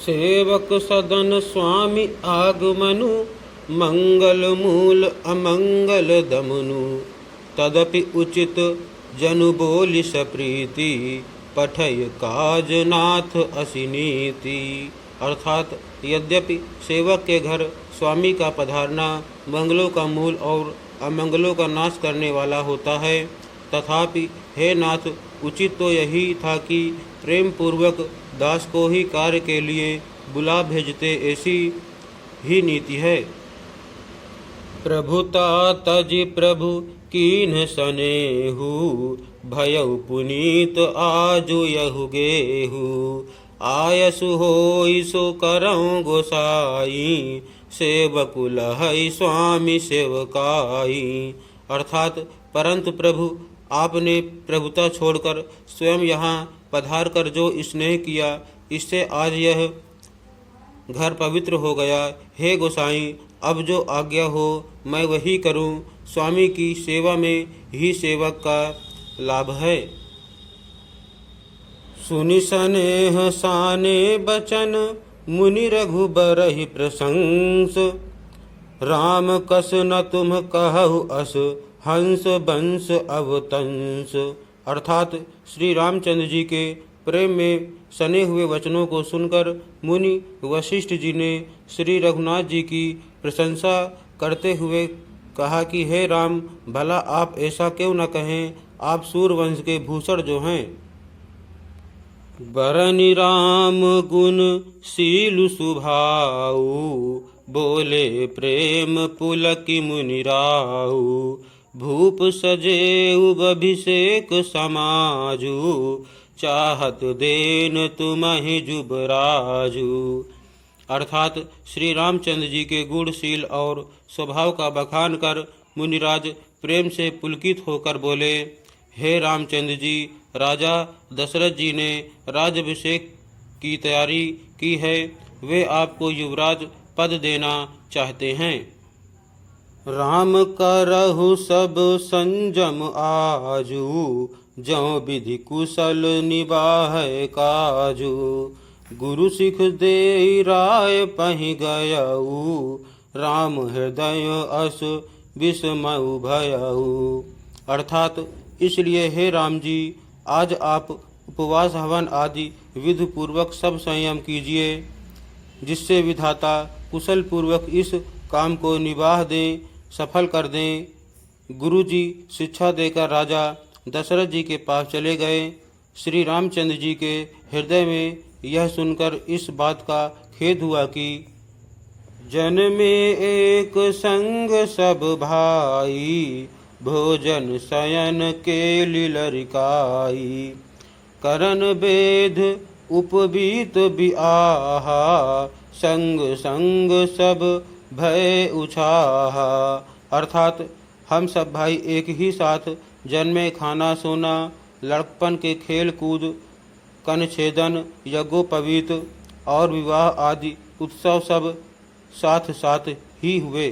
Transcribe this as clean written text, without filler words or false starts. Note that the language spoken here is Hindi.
सेवक सदन स्वामी आगमनु, मंगल मूल अमंगल दमनु। तदपि उचित जनु बोलि सप्रीति, पठय काज नाथ असिनीति। अर्थात यद्यपि सेवक के घर स्वामी का पधारना मंगलों का मूल और अमंगलों का नाश करने वाला होता है, तथापि हे नाथ, उचित तो यही था कि प्रेम पूर्वक दास को ही कार्य के लिए बुला भेजते, ऐसी ही नीति है। प्रभुता तजि प्रभु कीन्ह सनेहु, भयउ पुनीत आजु यहु गेहु। आयसु होई सो करऊं गोसाई, सेवकु लहई स्वामी सेवकाई। अर्थात परंतु प्रभु, आपने प्रभुता छोड़कर स्वयं यहाँ पधार कर जो स्नेह किया, इससे आज यह घर पवित्र हो गया। हे गोसाई, अब जो आज्ञा हो मैं वही करूं। स्वामी की सेवा में ही सेवक का लाभ है। सुनि सनेह साने बचन, मुनि रघुबरहि प्रशंस। राम कस न तुम कहु अस, हंस बंस अवतंस। अर्थात श्री रामचंद्र जी के प्रेम में सने हुए वचनों को सुनकर मुनि वशिष्ठ जी ने श्री रघुनाथ जी की प्रशंसा करते हुए कहा कि हे राम, भला आप ऐसा क्यों न कहें, आप सूरवंश के भूषण जो हैं। बरनि राम गुण शील सुभाऊ, बोले प्रेम पुलकि मुनि राऊ। भूप सजेउ अभिषेक समाजू, चाहत देन तुम्हि जुबराजू। अर्थात श्री रामचंद्र जी के गुणशील और स्वभाव का बखान कर मुनिराज प्रेम से पुलकित होकर बोले, हे रामचंद्र जी, राजा दशरथ जी ने राज्याभिषेक की तैयारी की है, वे आपको युवराज पद देना चाहते हैं। राम करहु सब संजम आजू, जौ विधि कुशल निबाहै काजू। गुरु सिख देई राय पहि गयऊ, राम हृदय अस विस्मयु भयऊ। अर्थात इसलिए हे राम जी, आज आप उपवास हवन आदि विधि पूर्वक सब संयम कीजिए, जिससे विधाता कुशल पूर्वक इस काम को निबाह दें, सफल कर दें। गुरु जी शिक्षा देकर राजा दशरथ जी के पास चले गए। श्री रामचंद्र जी के हृदय में यह सुनकर इस बात का खेद हुआ कि जन में एक संग सब भाई, भोजन शयन के लीलरिकाई। करन वेद उपबीत बिआहा, संग संग सब भय उछाहा। अर्थात हम सब भाई एक ही साथ जन्मे, खाना सोना, लड़कपन के खेल कूद, कनछेदन, यज्ञोपवीत और विवाह आदि उत्सव सब साथ साथ ही हुए।